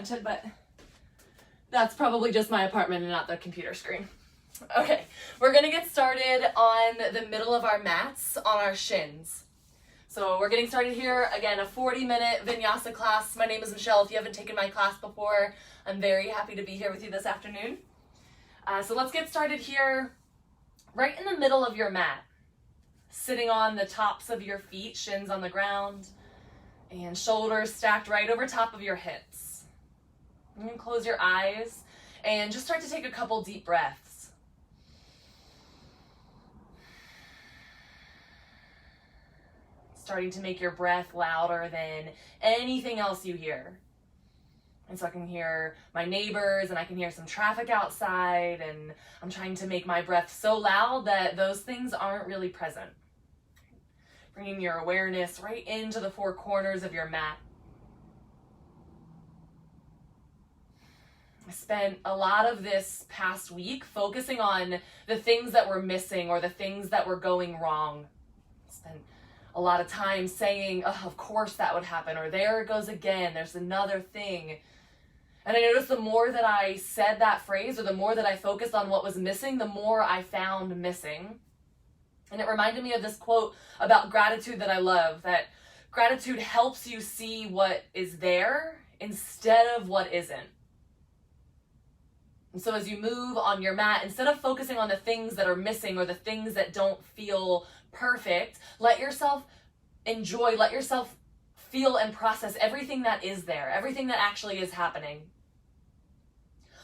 oriented, but that's probably just my apartment and not the computer screen. Okay, we're gonna get started on the middle of our mats on our shins. So we're getting started here. Again, a 40-minute Vinyasa class. My name is Michelle. If you haven't taken my class before, I'm very happy to be here with you this afternoon. So let's get started here right in the middle of your mat. Sitting on the tops of your feet, shins on the ground, and shoulders stacked right over top of your hips. You can close your eyes and just start to take a couple deep breaths. Starting to make your breath louder than anything else you hear. And so I can hear my neighbors and I can hear some traffic outside, and I'm trying to make my breath so loud that those things aren't really present. Bringing your awareness right into the four corners of your mat. I spent a lot of this past week focusing on the things that were missing or the things that were going wrong. I spent a lot of time saying, oh, of course that would happen, or there it goes again, there's another thing. And I noticed the more that I said that phrase, or the more that I focused on what was missing, the more I found missing. And it reminded me of this quote about gratitude that I love, that gratitude helps you see what is there instead of what isn't. And so as you move on your mat, instead of focusing on the things that are missing or the things that don't feel perfect, let yourself enjoy, let yourself feel and process everything that is there, everything that actually is happening.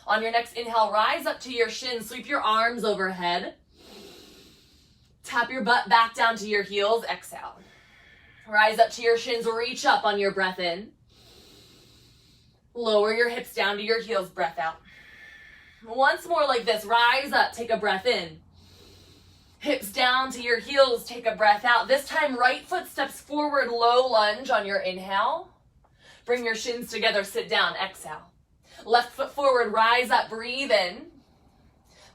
On your next inhale, rise up to your shins, sweep your arms overhead. Tap your butt back down to your heels, exhale. Rise up to your shins, reach up on your breath in. Lower your hips down to your heels, breath out. Once more like this, rise up, take a breath in. Hips down to your heels, take a breath out. This time, right foot steps forward, low lunge on your inhale. Bring your shins together, sit down, exhale. Left foot forward, rise up, breathe in.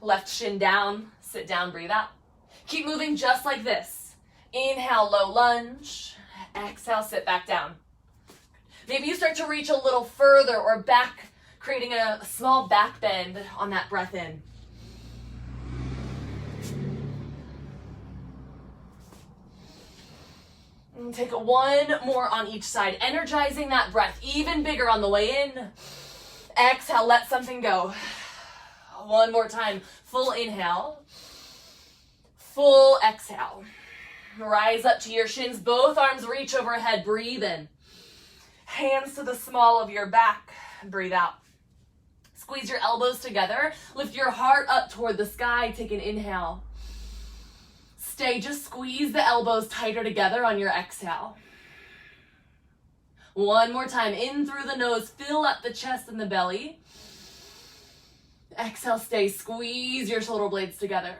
Left shin down, sit down, breathe out. Keep moving just like this. Inhale, low lunge. Exhale, sit back down. Maybe you start to reach a little further or back, creating a small back bend on that breath in. And take one more on each side, energizing that breath even bigger on the way in. Exhale, let something go. One more time, full inhale. Full exhale. Rise up to your shins, both arms reach overhead, breathe in. Hands to the small of your back, breathe out. Squeeze your elbows together, lift your heart up toward the sky, take an inhale. Stay, just squeeze the elbows tighter together on your exhale. One more time, in through the nose, fill up the chest and the belly. Exhale, stay, squeeze your shoulder blades together.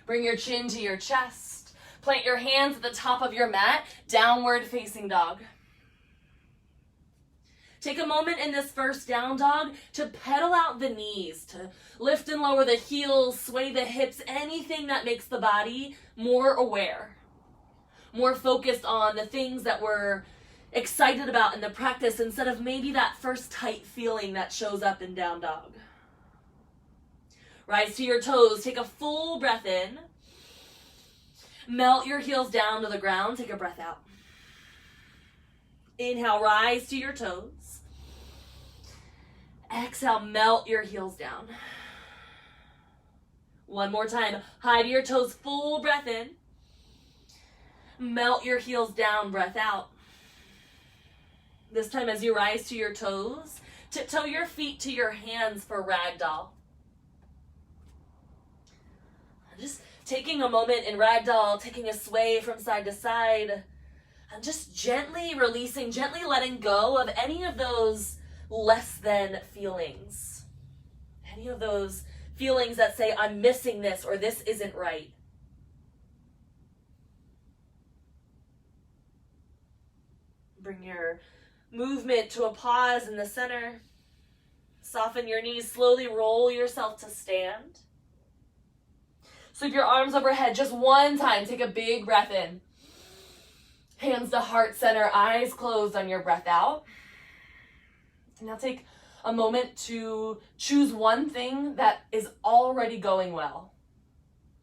Bring your chin to your chest. Plant your hands at the top of your mat, downward facing dog. Take a moment in this first down dog to pedal out the knees, to lift and lower the heels, sway the hips, anything that makes the body more aware, more focused on the things that we're excited about in the practice instead of maybe that first tight feeling that shows up in down dog. Rise to your toes, take a full breath in. Melt your heels down to the ground, take a breath out. Inhale, rise to your toes. Exhale, melt your heels down. One more time, high to your toes, full breath in. Melt your heels down, breath out. This time as you rise to your toes, tiptoe your feet to your hands for ragdoll. Just taking a moment in ragdoll, taking a sway from side to side, and just gently releasing, gently letting go of any of those less than feelings. Any of those feelings that say, I'm missing this or this isn't right. Bring your movement to a pause in the center. Soften your knees, slowly roll yourself to stand. Sweep your arms overhead just one time. Take a big breath in. Hands to heart center, eyes closed on your breath out. Now take a moment to choose one thing that is already going well.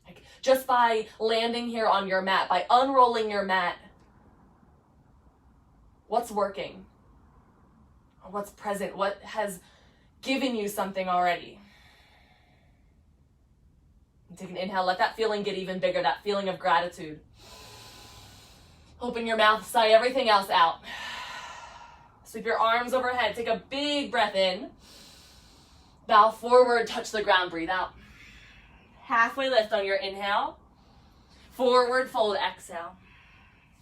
Like just by landing here on your mat, by unrolling your mat, what's working? What's present? What has given you something already? Take an inhale, let that feeling get even bigger, that feeling of gratitude. Open your mouth, sigh everything else out. Sweep your arms overhead, take a big breath in. Bow forward, touch the ground, breathe out. Halfway lift on your inhale. Forward fold, exhale.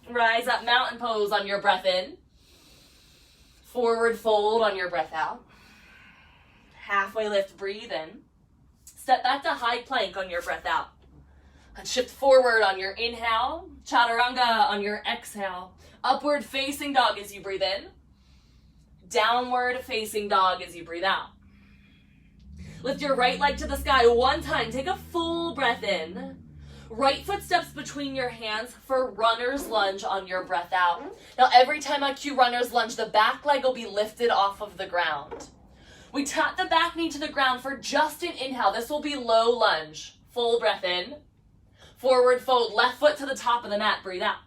Rise up, mountain pose on your breath in. Forward fold on your breath out. Halfway lift, breathe in. Step back to high plank on your breath out. And shift forward on your inhale. Chaturanga on your exhale. Upward facing dog as you breathe in. Downward facing dog as you breathe out. Lift your right leg to the sky one time. Take a full breath in. Right foot steps between your hands for runner's lunge on your breath out. Now every time I cue runner's lunge, the back leg will be lifted off of the ground. We tap the back knee to the ground for just an inhale. This will be low lunge. Full breath in. Forward fold, left foot to the top of the mat, breathe out.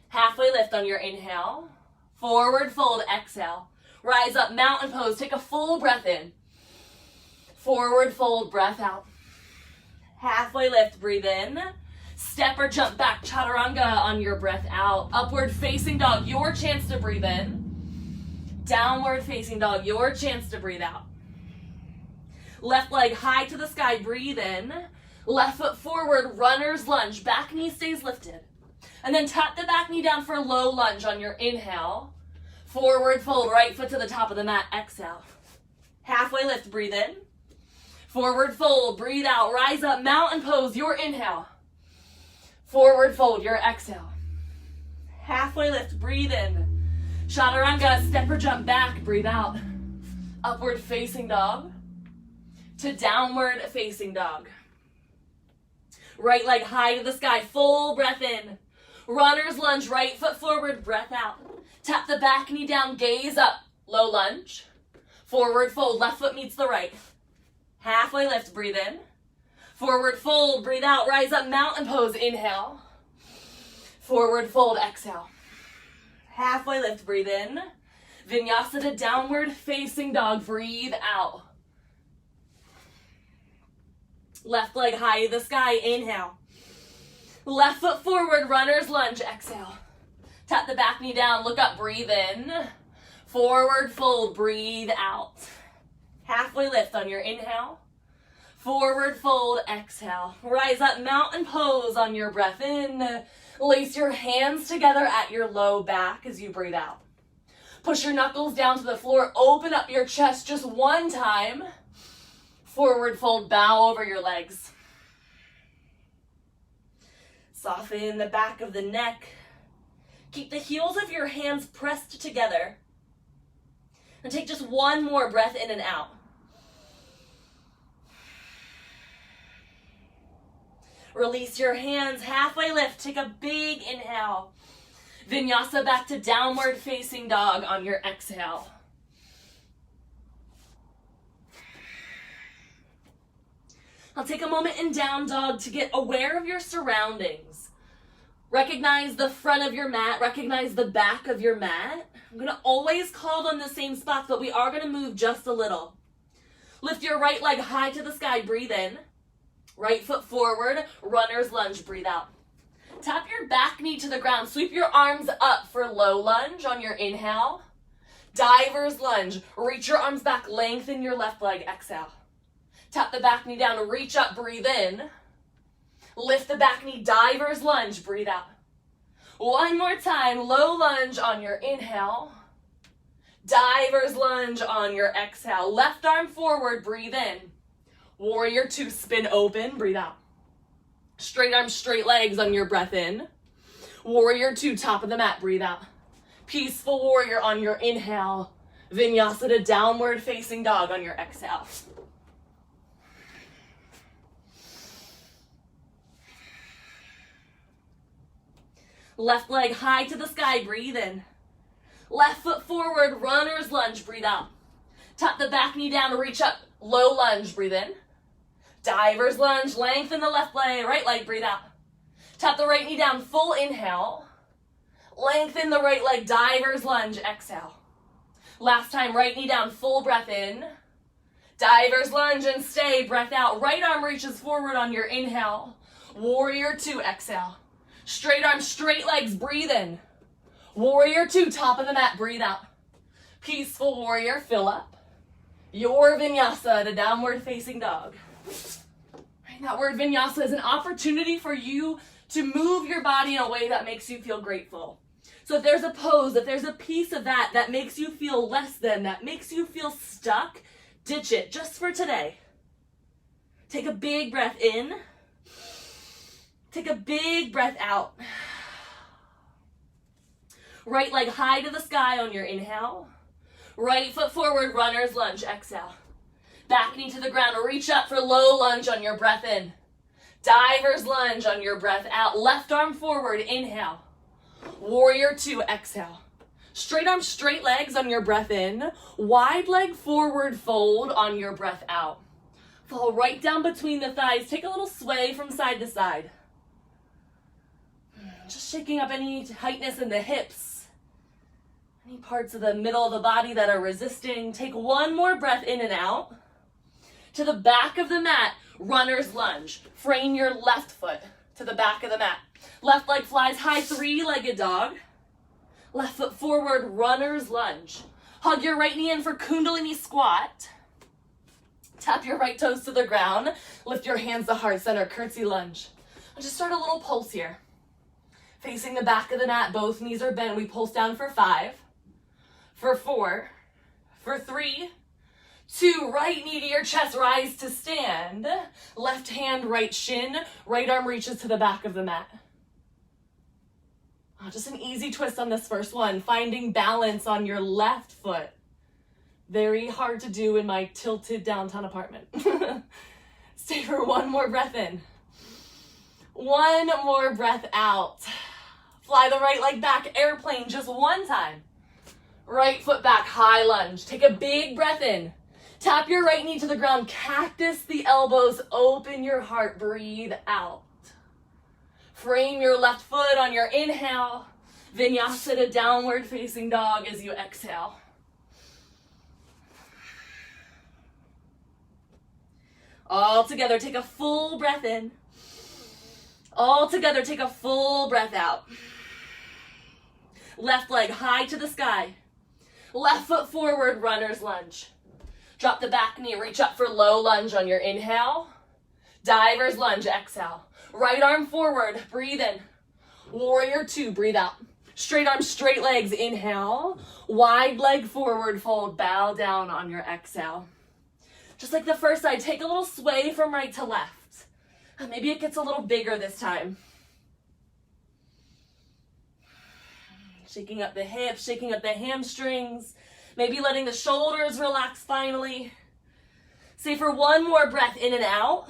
Halfway lift on your inhale. Forward fold, exhale. Rise up, mountain pose, take a full breath in. Forward fold, breath out. Halfway lift, breathe in. Step or jump back, chaturanga on your breath out. Upward facing dog, your chance to breathe in. Downward facing dog, your chance to breathe out. Left leg high to the sky, breathe in. Left foot forward, runner's lunge, back knee stays lifted. And then tap the back knee down for low lunge on your inhale. Forward fold, right foot to the top of the mat, exhale. Halfway lift, breathe in. Forward fold, breathe out, rise up, mountain pose, your inhale. Forward fold, your exhale. Halfway lift, breathe in. Chaturanga, step or jump back, breathe out. Upward facing dog to downward facing dog. Right leg high to the sky, full breath in. Runner's lunge, right foot forward, breath out. Tap the back knee down, gaze up, low lunge. Forward fold, left foot meets the right. Halfway lift, breathe in. Forward fold, breathe out, rise up, mountain pose, inhale. Forward fold, exhale. Halfway lift, breathe in. Vinyasa to downward facing dog, breathe out. Left leg high to the sky, inhale. Left foot forward, runner's lunge, exhale. Tap the back knee down, look up, breathe in. Forward fold, breathe out. Halfway lift on your inhale. Forward fold, exhale. Rise up, mountain pose on your breath in. Lace your hands together at your low back as you breathe out. Push your knuckles down to the floor. Open up your chest just one time. Forward fold, bow over your legs. Soften the back of the neck. Keep the heels of your hands pressed together. And take just one more breath in and out. Release your hands, halfway lift, take a big inhale. Vinyasa back to downward facing dog on your exhale. I'll take a moment in down dog to get aware of your surroundings. Recognize the front of your mat, recognize the back of your mat. I'm gonna always call on the same spots, but we are gonna move just a little. Lift your right leg high to the sky, breathe in. Right foot forward, runner's lunge, breathe out. Tap your back knee to the ground, sweep your arms up for low lunge on your inhale. Diver's lunge, reach your arms back, lengthen your left leg, exhale. Tap the back knee down, reach up, breathe in. Lift the back knee, diver's lunge, breathe out. One more time, low lunge on your inhale. Diver's lunge on your exhale. Left arm forward, breathe in. Warrior two, spin open, breathe out. Straight arms, straight legs on your breath in. Warrior two, top of the mat, breathe out. Peaceful warrior on your inhale. Vinyasa to downward facing dog on your exhale. Left leg high to the sky, breathe in. Left foot forward, runner's lunge, breathe out. Tap the back knee down, reach up, low lunge, breathe in. Diver's lunge, lengthen the left leg, right leg, breathe out. Tap the right knee down, full inhale. Lengthen the right leg, diver's lunge, exhale. Last time, right knee down, full breath in. Diver's lunge and stay, breath out. Right arm reaches forward on your inhale. Warrior two, exhale. Straight arm, straight legs, breathe in. Warrior two, top of the mat, breathe out. Peaceful warrior, fill up. Your vinyasa to downward facing dog. Right, that word vinyasa is an opportunity for you to move your body in a way that makes you feel grateful. So if there's a pose, if there's a piece of that that makes you feel less than, that makes you feel stuck, ditch it just for today. Take a big breath in. Take a big breath out. Right leg high to the sky on your inhale. Right foot forward, runner's lunge, exhale. Back knee to the ground, reach up for low lunge on your breath in. Diver's lunge on your breath out. Left arm forward, inhale. Warrior two, exhale. Straight arm, straight legs on your breath in. Wide leg forward fold on your breath out. Fall right down between the thighs. Take a little sway from side to side. Just shaking up any tightness in the hips. Any parts of the middle of the body that are resisting. Take one more breath in and out. To the back of the mat, runner's lunge. Frame your left foot to the back of the mat. Left leg flies high, three-legged dog. Left foot forward, runner's lunge. Hug your right knee in for kundalini squat. Tap your right toes to the ground. Lift your hands to heart center, curtsy lunge. I'll just start a little pulse here. Facing the back of the mat, both knees are bent. We pulse down for 5, for 4, for 3, 2, right knee to your chest, rise to stand. Left hand, right shin, right arm reaches to the back of the mat. Just an easy twist on this first one. Finding balance on your left foot. Very hard to do in my tilted downtown apartment. Stay for one more breath in. One more breath out. Fly the right leg back, airplane, just one time. Right foot back, high lunge. Take a big breath in. Tap your right knee to the ground, cactus the elbows, open your heart, breathe out. Frame your left foot on your inhale. Vinyasa to downward facing dog as you exhale. All together, take a full breath in. All together, take a full breath out. Left leg high to the sky. Left foot forward, runner's lunge. Drop the back knee, reach up for low lunge on your inhale. Diver's lunge, exhale. Right arm forward, breathe in. Warrior two, breathe out. Straight arm, straight legs, inhale. Wide leg forward fold, bow down on your exhale. Just like the first side, take a little sway from right to left. Maybe it gets a little bigger this time. Shaking up the hips, shaking up the hamstrings. Maybe letting the shoulders relax finally. Stay for one more breath in and out.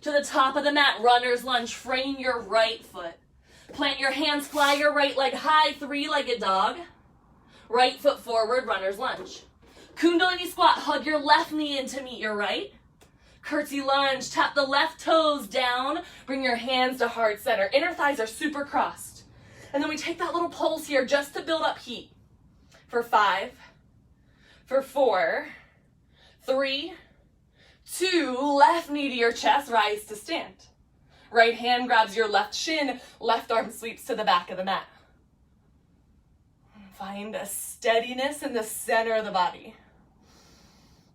To the top of the mat, runner's lunge. Frame your right foot. Plant your hands, fly your right leg high, three-legged dog. Right foot forward, runner's lunge. Kundalini squat, hug your left knee in to meet your right. Curtsy lunge, tap the left toes down. Bring your hands to heart center. Inner thighs are super crossed. And then we take that little pulse here just to build up heat. For 5, for 4, 3, 2, left knee to your chest, rise to stand. Right hand grabs your left shin, left arm sweeps to the back of the mat. Find a steadiness in the center of the body.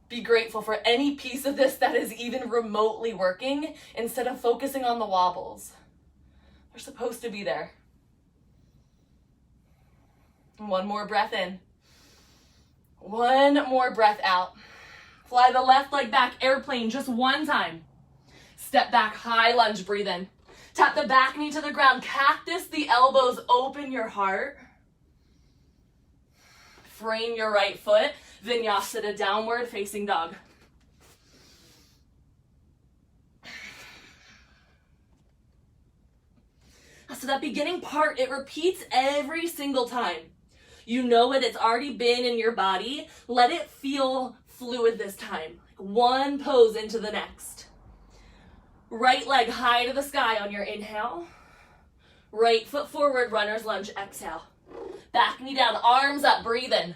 Be grateful for any piece of this that is even remotely working instead of focusing on the wobbles. They're supposed to be there. One more breath in. One more breath out. Fly the left leg back, airplane, just one time. Step back, high lunge, breathe in. Tap the back knee to the ground, cactus the elbows, open your heart. Frame your right foot, vinyasa to downward facing dog. So that beginning part, it repeats every single time. You know it, it's already been in your body. Let it feel fluid this time. One pose into the next. Right leg high to the sky on your inhale. Right foot forward, runner's lunge, exhale. Back knee down, arms up, breathe in.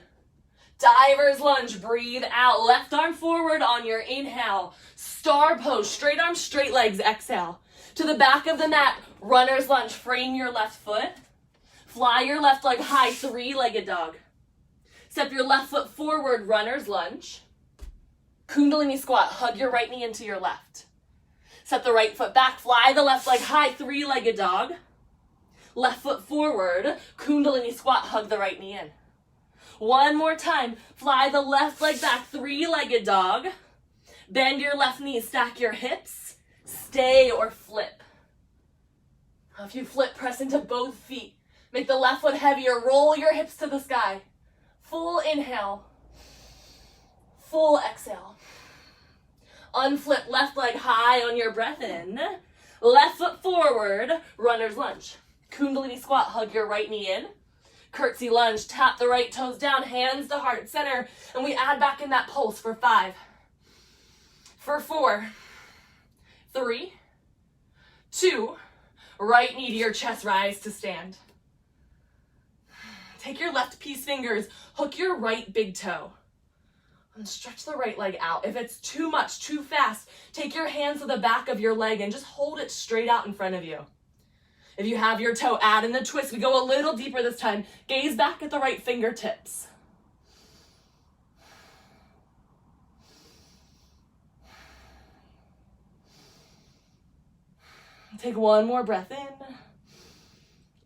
Diver's lunge, breathe out. Left arm forward on your inhale. Star pose, straight arms, straight legs, exhale. To the back of the mat, runner's lunge, frame your left foot. Fly your left leg high, three-legged dog. Step your left foot forward, runner's lunge. Kundalini squat, hug your right knee into your left. Step the right foot back, fly the left leg high, three-legged dog. Left foot forward, Kundalini squat, hug the right knee in. One more time, fly the left leg back, three-legged dog. Bend your left knee, stack your hips, stay or flip. If you flip, press into both feet. Make the left foot heavier, roll your hips to the sky. Full inhale, full exhale. Unflip, left leg high on your breath in. Left foot forward, runner's lunge. Kundalini squat, hug your right knee in. Curtsy lunge, tap the right toes down, hands to heart center, and we add back in that pulse for 5, for 4, 3, 2, right knee to your chest, rise to stand. Take your left peace fingers, hook your right big toe, and stretch the right leg out. If it's too much, too fast, take your hands to the back of your leg and just hold it straight out in front of you. If you have your toe, add in the twist. We go a little deeper this time. Gaze back at the right fingertips. Take one more breath in.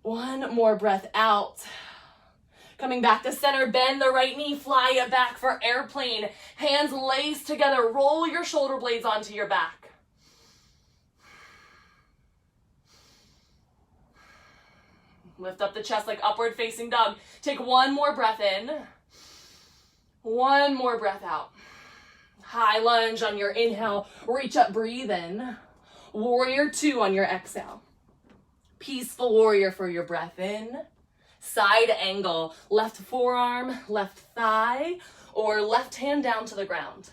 One more breath out. Coming back to center, bend the right knee, fly it back for airplane. Hands laced together, roll your shoulder blades onto your back. Lift up the chest like upward facing dog. Take one more breath in. One more breath out. High lunge on your inhale. Reach up, breathe in. Warrior 2 on your exhale. Peaceful warrior for your breath in. Side angle. Left forearm, left thigh, or left hand down to the ground.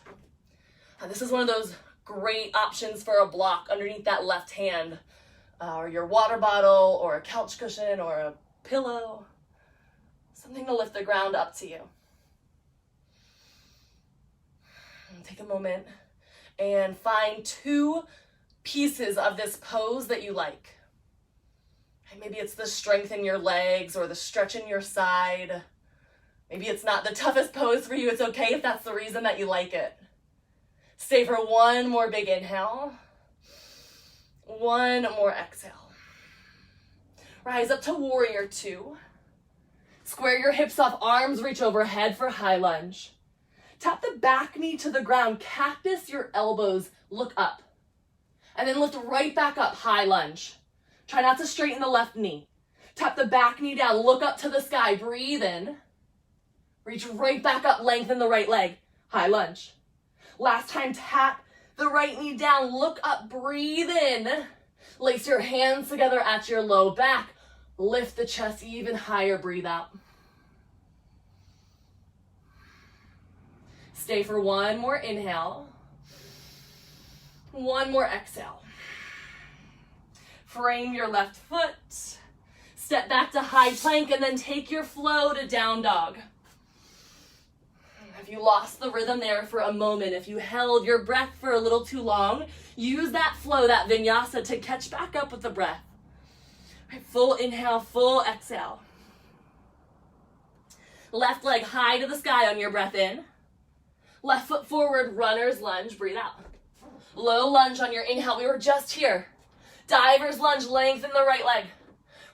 Now, this is one of those great options for a block underneath that left hand. Or your water bottle, or a couch cushion, or a pillow. Something to lift the ground up to you. And take a moment and find 2 pieces of this pose that you like. And maybe it's the strength in your legs or the stretch in your side. Maybe it's not the toughest pose for you. It's okay if that's the reason that you like it. Stay for one more big inhale. One more exhale. Rise up to warrior 2. Square your hips off, arms reach overhead for high lunge. Tap the back knee to the ground, cactus your elbows, look up. And then lift right back up, high lunge. Try not to straighten the left knee. Tap the back knee down, look up to the sky, breathe in. Reach right back up, lengthen the right leg, high lunge. Last time, tap the right knee down, look up, breathe in. Lace your hands together at your low back. Lift the chest even higher, breathe out. Stay for one more inhale. One more exhale. Frame your left foot. Step back to high plank and then take your flow to down dog. If you lost the rhythm there for a moment, if you held your breath for a little too long, use that flow, that vinyasa, to catch back up with the breath. Right, full inhale, full exhale. Left leg high to the sky on your breath in. Left foot forward, runner's lunge, breathe out. Low lunge on your inhale, we were just here. Diver's lunge, lengthen the right leg.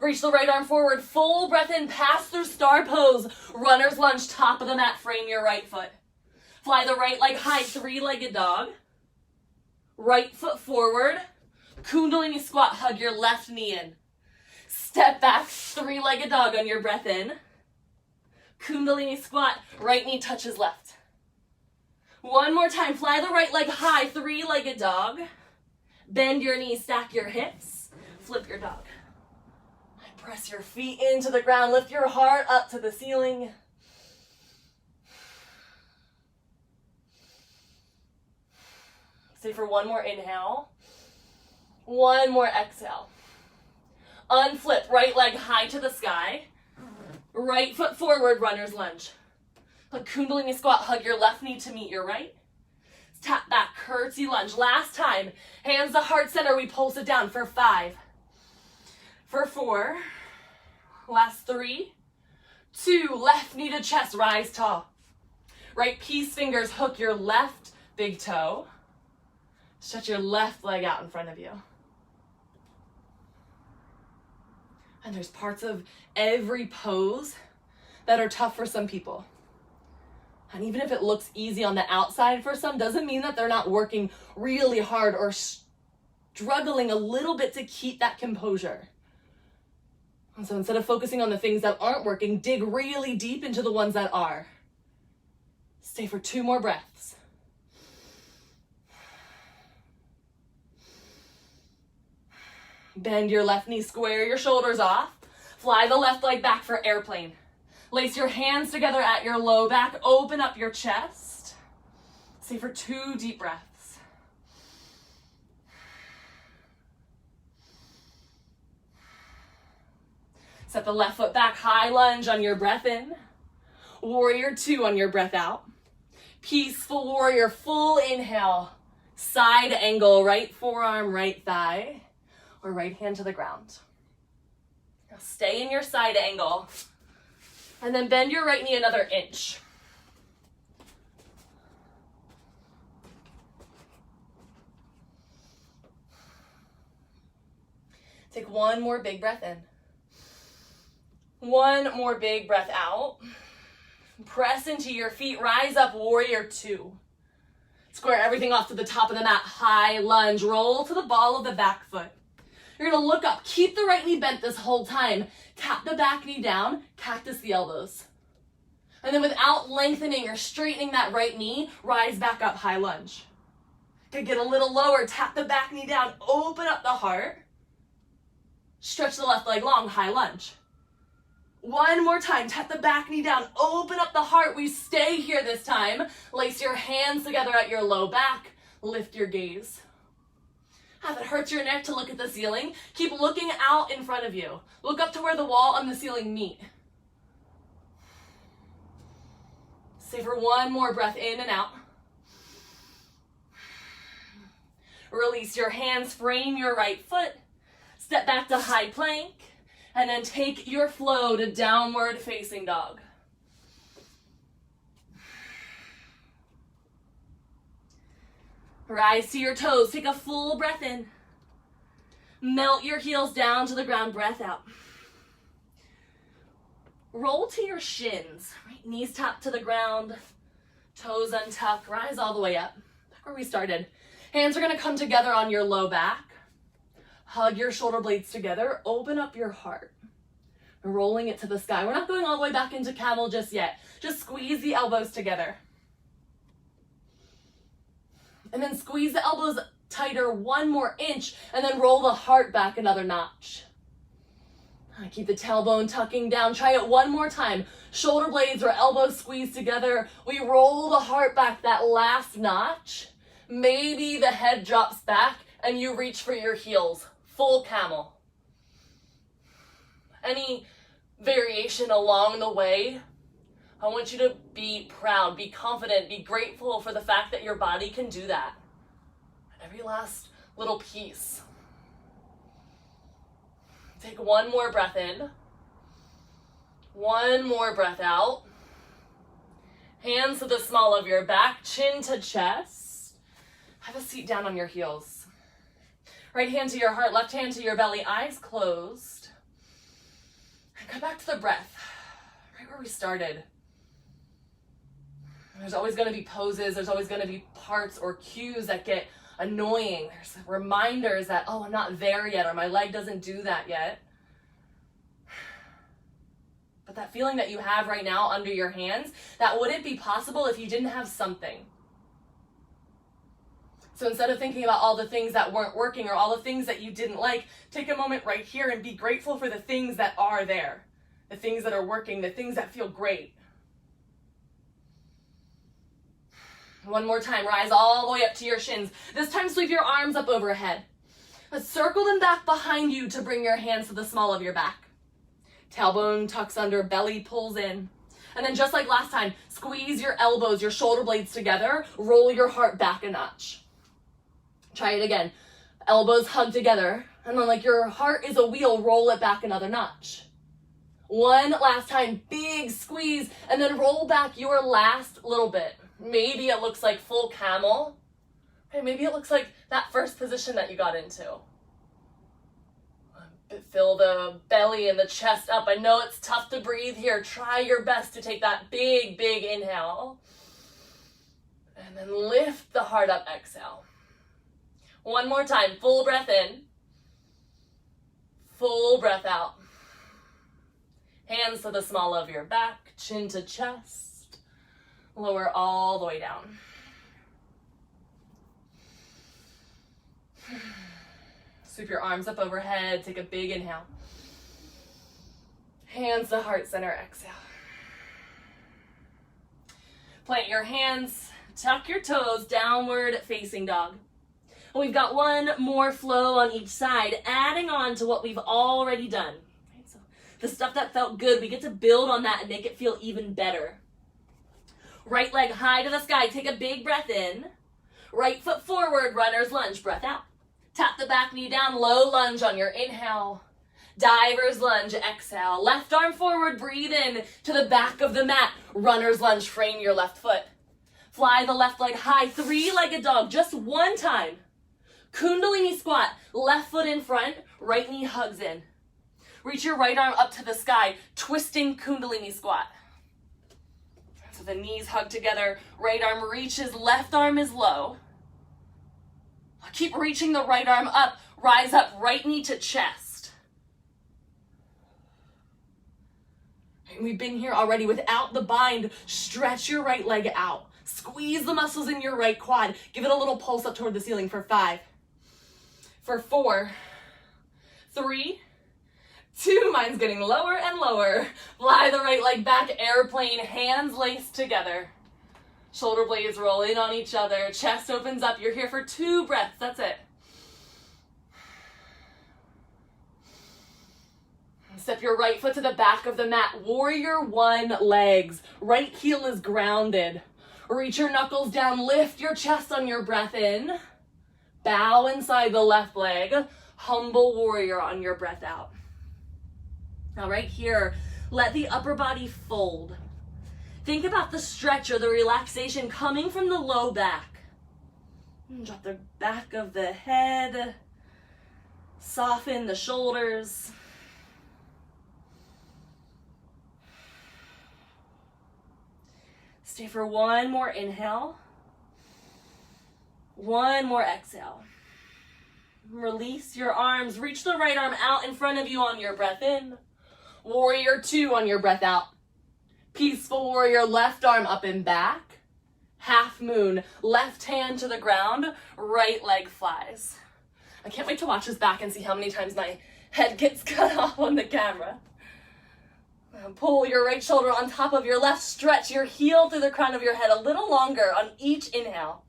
Reach the right arm forward, full breath in, pass through star pose. Runner's lunge, top of the mat, frame your right foot. Fly the right leg high, 3-legged dog. Right foot forward, Kundalini squat, hug your left knee in. Step back, 3-legged dog on your breath in. Kundalini squat, right knee touches left. One more time, fly the right leg high, 3-legged dog. Bend your knees, stack your hips, flip your dog. Press your feet into the ground. Lift your heart up to the ceiling. Stay for one more inhale. One more exhale. Unflip, right leg high to the sky. Right foot forward, runner's lunge. Put Kundalini squat, hug your left knee to meet your right. Tap back, curtsy lunge. Last time, hands to heart center, we pulse it down for 5. For 4. Last 3. 2, left knee to chest, rise tall. Right peace fingers, hook your left big toe. Stretch your left leg out in front of you. And there's parts of every pose that are tough for some people. And even if it looks easy on the outside for some, doesn't mean that they're not working really hard or struggling a little bit to keep that composure. And so instead of focusing on the things that aren't working, dig really deep into the ones that are. Stay for 2 more breaths. Bend your left knee, square your shoulders off. Fly the left leg back for airplane. Lace your hands together at your low back. Open up your chest. Stay for 2 deep breaths. Set the left foot back, high lunge on your breath in. Warrior 2 on your breath out. Peaceful warrior, full inhale. Side angle, right forearm, right thigh. Or right hand to the ground. Now stay in your side angle. And then bend your right knee another inch. Take one more big breath in. One more big breath out. Press into your feet, rise up, warrior 2. Square everything off to the top of the mat, high lunge, roll to the ball of the back foot. You're gonna look up, keep the right knee bent this whole time. Tap the back knee down, cactus the elbows. And then without lengthening or straightening that right knee, rise back up, high lunge. To get a little lower, tap the back knee down, open up the heart. Stretch the left leg long, high lunge. One more time, tap the back knee down, open up the heart. We stay here this time. Lace your hands together at your low back, lift your gaze. If it hurts your neck to look at the ceiling, keep looking out in front of you. Look up to where the wall and the ceiling meet. Stay for one more breath in and out. Release your hands, frame your right foot. Step back to high plank, and then take your flow to downward facing dog. Rise to your toes, take a full breath in. Melt your heels down to the ground, breath out. Roll to your shins, right? Knees tap to the ground, toes untuck, rise all the way up. Back where we started. Hands are gonna come together on your low back. Hug your shoulder blades together, open up your heart. Rolling it to the sky. We're not going all the way back into camel just yet. Just squeeze the elbows together. And then squeeze the elbows tighter 1 more inch, and then roll the heart back another notch. Keep the tailbone tucking down. Try it 1 more time. Shoulder blades or elbows squeezed together. We roll the heart back that last notch. Maybe the head drops back and you reach for your heels. Full camel. Any variation along the way, I want you to be proud, be confident, be grateful for the fact that your body can do that. Every last little piece. Take 1 more breath in. 1 more breath out. Hands to the small of your back, chin to chest. Have a seat down on your heels. Right hand to your heart, left hand to your belly, eyes closed. And come back to the breath, right where we started. There's always going to be poses, there's always going to be parts or cues that get annoying. There's reminders that, oh, I'm not there yet, or my leg doesn't do that yet. But that feeling that you have right now under your hands, that wouldn't be possible if you didn't have something. So instead of thinking about all the things that weren't working or all the things that you didn't like, take a moment right here and be grateful for the things that are there, the things that are working, the things that feel great. One more time, rise all the way up to your shins. This time sweep your arms up overhead. Circle them back behind you to bring your hands to the small of your back. Tailbone tucks under, belly pulls in. And then just like last time, squeeze your elbows, your shoulder blades together, roll your heart back a notch. Try it again. Elbows hug together, and then like your heart is a wheel, roll it back another notch. One last time, big squeeze, and then roll back your last little bit. Maybe it looks like full camel. Okay, maybe it looks like that first position that you got into. Fill the belly and the chest up. I know it's tough to breathe here. Try your best to take that big, big inhale. And then lift the heart up, exhale. One more time, full breath in. Full breath out. Hands to the small of your back, chin to chest. Lower all the way down. Sweep your arms up overhead, take a big inhale. Hands to heart center, exhale. Plant your hands, tuck your toes, downward facing dog. And we've got one more flow on each side, adding on to what we've already done. Right, so the stuff that felt good, we get to build on that and make it feel even better. Right leg high to the sky, take a big breath in. Right foot forward, runner's lunge, breath out. Tap the back knee down, low lunge on your inhale. Diver's lunge, exhale. Left arm forward, breathe in to the back of the mat. Runner's lunge, frame your left foot. Fly the left leg high, three-legged dog, just one time. Kundalini squat, left foot in front, right knee hugs in. Reach your right arm up to the sky, twisting Kundalini squat. So the knees hug together, right arm reaches, left arm is low. Keep reaching the right arm up, rise up, right knee to chest. We've been here already without the bind. Stretch your right leg out. Squeeze the muscles in your right quad. Give it a little pulse up toward the ceiling for 5, for 4, 3, 2, mine's getting lower and lower. Fly the right leg back, airplane, hands laced together. Shoulder blades roll in on each other. Chest opens up. You're here for 2 breaths. That's it. Step your right foot to the back of the mat. Warrior 1 legs. Right heel is grounded. Reach your knuckles down. Lift your chest on your breath in. Bow inside the left leg. Humble warrior on your breath out. Now right here, let the upper body fold. Think about the stretch or the relaxation coming from the low back. Drop the back of the head. Soften the shoulders. Stay for one more inhale. One more exhale. Release your arms. Reach the right arm out in front of you on your breath in. Warrior 2 on your breath out. Peaceful warrior, left arm up and back. Half moon, left hand to the ground, right leg flies. I can't wait to watch this back and see how many times my head gets cut off on the camera. Pull your right shoulder on top of your left, stretch your heel through the crown of your head a little longer on each inhale.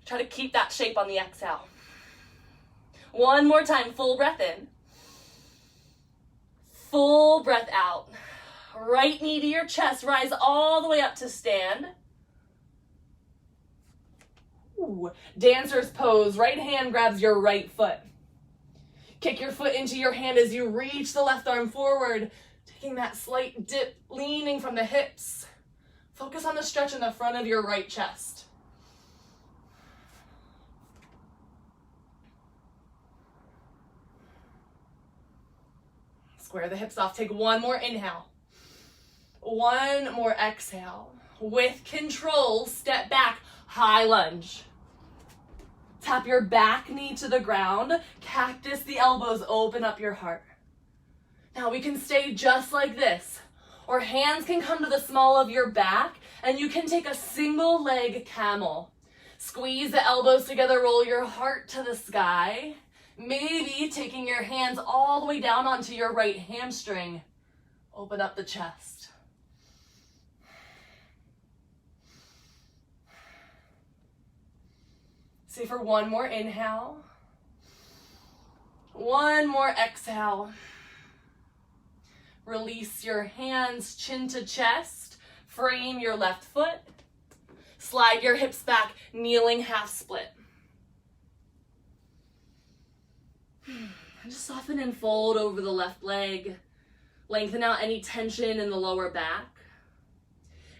Try to keep that shape on the exhale. One more time, full breath in. Full breath out. Right knee to your chest, rise all the way up to stand. Ooh. Dancer's pose, right hand grabs your right foot. Kick your foot into your hand as you reach the left arm forward, taking that slight dip, leaning from the hips. Focus on the stretch in the front of your right chest. Square the hips off, take one more inhale. One more exhale. With control, step back, high lunge. Tap your back knee to the ground. Cactus the elbows, open up your heart. Now we can stay just like this. Or hands can come to the small of your back and you can take a single leg camel. Squeeze the elbows together, roll your heart to the sky. Maybe taking your hands all the way down onto your right hamstring. Open up the chest. Stay for one more inhale. One more exhale. Release your hands chin to chest. Frame your left foot. Slide your hips back, kneeling half split. Just soften and fold over the left leg. Lengthen out any tension in the lower back.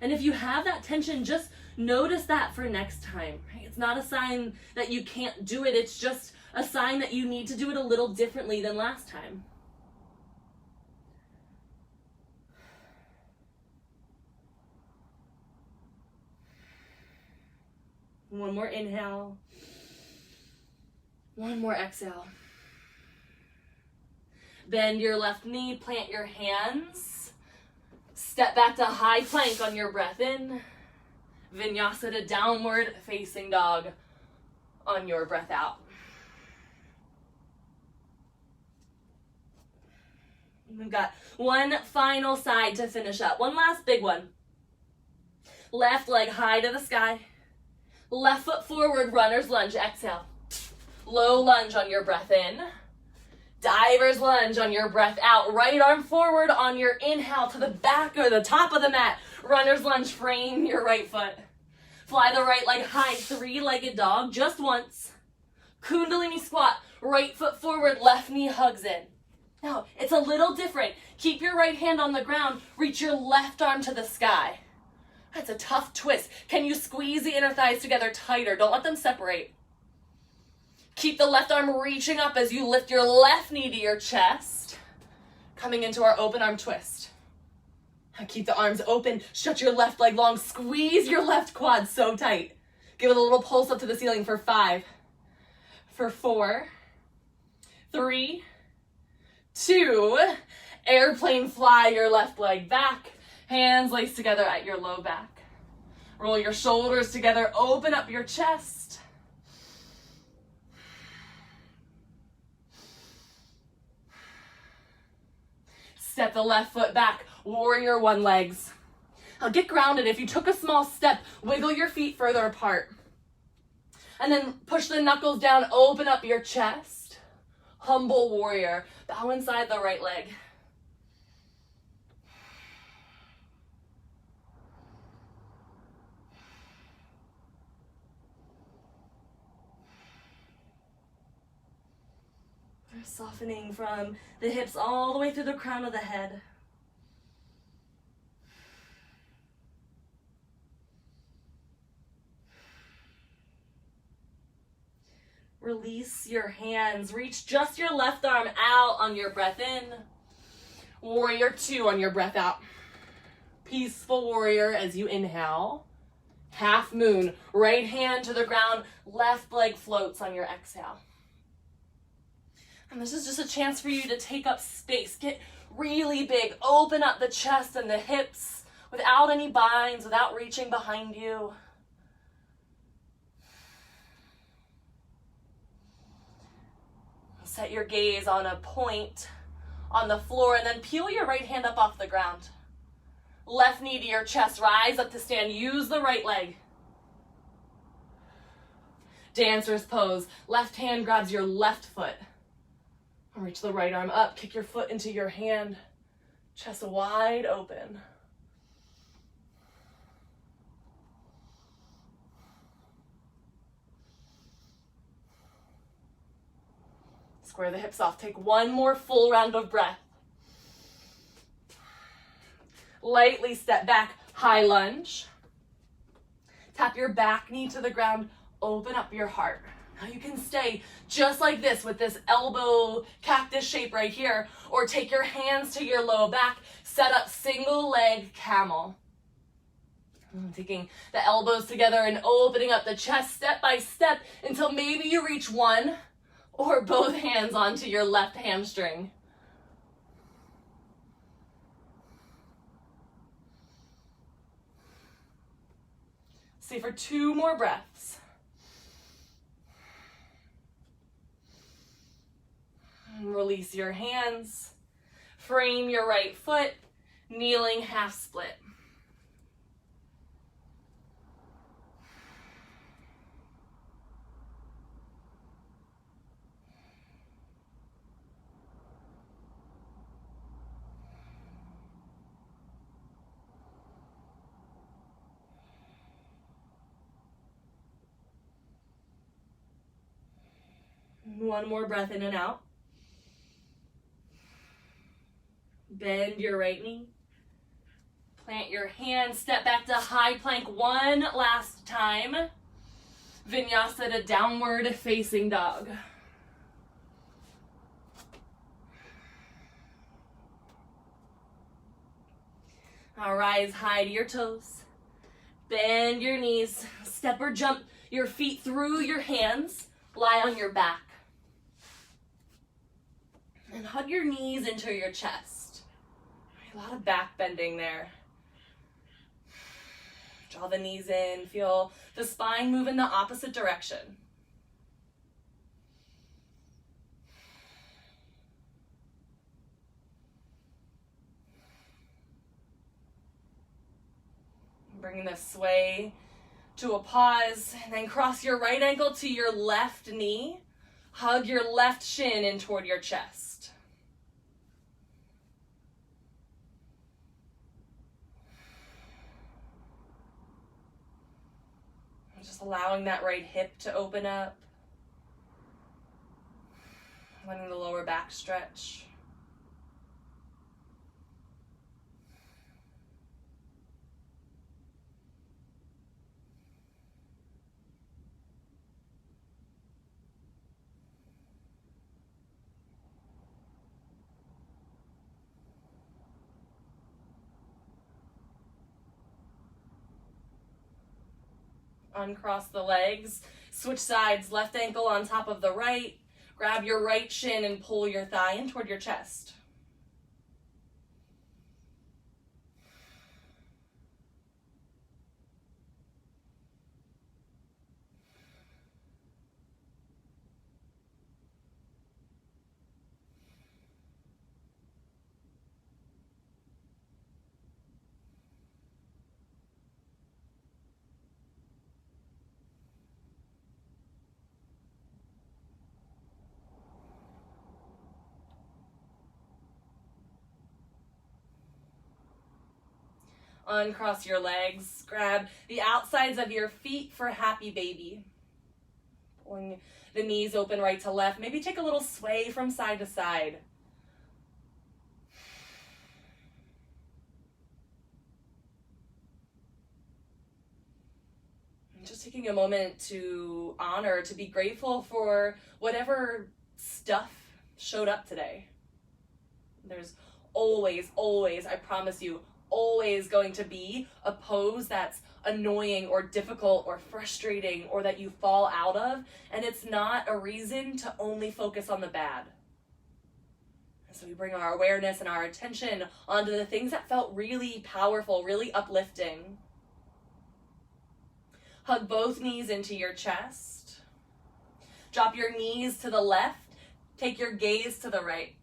And if you have that tension, just notice that for next time. It's not a sign that you can't do it. It's just a sign that you need to do it a little differently than last time. One more inhale. One more exhale. Bend your left knee, plant your hands. Step back to high plank on your breath in. Vinyasa to downward facing dog on your breath out. We've got one final side to finish up. One last big one. Left leg high to the sky. Left foot forward, runner's lunge, exhale. Low lunge on your breath in. Diver's lunge on your breath out. Right arm forward on your inhale to the back or the top of the mat. Runner's lunge, frame your right foot. Fly the right leg high, three-legged dog, just once. Kundalini squat, right foot forward, left knee hugs in. Now, it's a little different. Keep your right hand on the ground, reach your left arm to the sky. That's a tough twist. Can you squeeze the inner thighs together tighter? Don't let them separate. Keep the left arm reaching up as you lift your left knee to your chest. Coming into our open arm twist. Keep the arms open. Shut your left leg long. Squeeze your left quad so tight. Give it a little pulse up to the ceiling for 5, for 4, 3, 2. Airplane fly your left leg back. Hands laced together at your low back. Roll your shoulders together. Open up your chest. Step the left foot back. Warrior one legs. Now get grounded. If you took a small step, wiggle your feet further apart. And then push the knuckles down. Open up your chest. Humble warrior. Bow inside the right leg. Softening from the hips all the way through the crown of the head. Release your hands. Reach just your left arm out on your breath in. Warrior 2 on your breath out. Peaceful warrior as you inhale. Half moon. Right hand to the ground. Left leg floats on your exhale. And this is just a chance for you to take up space. Get really big. Open up the chest and the hips without any binds, without reaching behind you. Set your gaze on a point on the floor and then peel your right hand up off the ground. Left knee to your chest. Rise up to stand. Use the right leg. Dancer's pose. Left hand grabs your left foot. Reach the right arm up, kick your foot into your hand, chest wide open. Square the hips off. Take one more full round of breath. Lightly step back, high lunge. Tap your back knee to the ground, open up your heart. Now you can stay just like this with this elbow cactus shape right here, or take your hands to your low back, set up single leg camel. Taking the elbows together and opening up the chest step by step until maybe you reach one or both hands onto your left hamstring. Stay for 2 more breaths. Release your hands. Frame your right foot, kneeling half split. One more breath in and out. Bend your right knee. Plant your hands, step back to high plank one last time. Vinyasa to downward facing dog. Now rise high to your toes. Bend your knees, step or jump your feet through your hands. Lie on your back. And hug your knees into your chest. A lot of back bending there. Draw the knees in. Feel the spine move in the opposite direction. Bringing the sway to a pause, and then cross your right ankle to your left knee. Hug your left shin in toward your chest. Just allowing that right hip to open up. Letting the lower back stretch. Uncross the legs, switch sides, left ankle on top of the right, grab your right shin and pull your thigh in toward your chest. Uncross your legs. Grab the outsides of your feet for happy baby. Pulling the knees open right to left. Maybe take a little sway from side to side. And just taking a moment to honor, to be grateful for whatever stuff showed up today. There's always, I promise you, always going to be a pose that's annoying or difficult or frustrating or that you fall out of, and it's not a reason to only focus on the bad. And so we bring our awareness and our attention onto the things that felt really powerful, really uplifting. Hug both knees into your chest. Drop your knees to the left. Take your gaze to the right.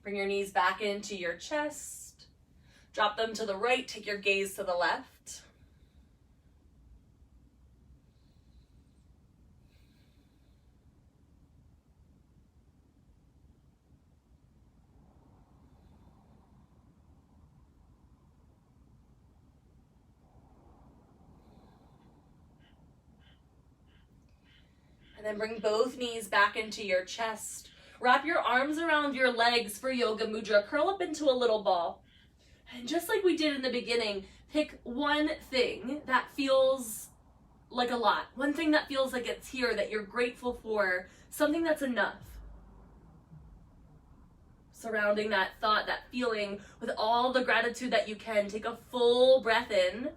Bring your knees back into your chest. Drop them to the right. Take your gaze to the left. And then bring both knees back into your chest. Wrap your arms around your legs for Yoga Mudra. Curl up into a little ball. And just like we did in the beginning, pick one thing that feels like a lot. One thing that feels like it's here, that you're grateful for. Something that's enough. Surrounding that thought, that feeling with all the gratitude that you can. Take a full breath in.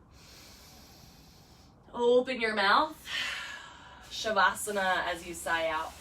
Open your mouth. Shavasana as you sigh out.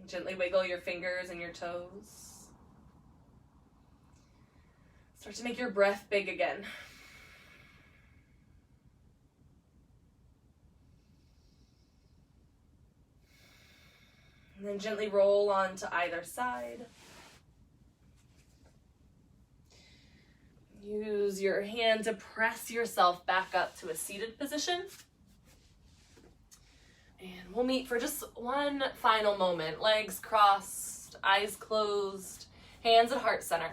Gently wiggle your fingers and your toes. Start to make your breath big again. And then gently roll on to either side. Use your hand to press yourself back up to a seated position. And we'll meet for just one final moment. Legs crossed, eyes closed, hands at heart center.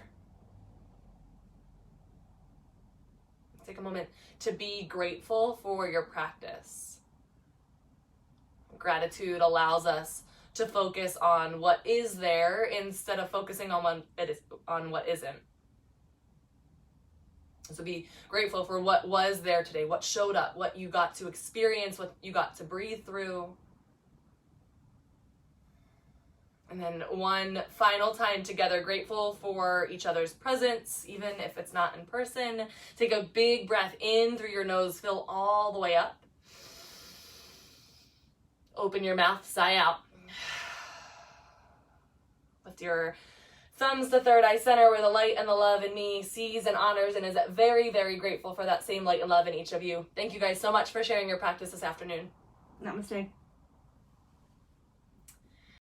Take a moment to be grateful for your practice. Gratitude allows us to focus on what is there instead of focusing on what isn't. So be grateful for what was there today, what showed up, what you got to experience, what you got to breathe through. And then one final time together, grateful for each other's presence, even if it's not in person. Take a big breath in through your nose, fill all the way up. Open your mouth, sigh out. Lift your thumbs to third eye center, where the light and the love in me sees and honors and is very, very grateful for that same light and love in each of you. Thank you guys so much for sharing your practice this afternoon. Namaste.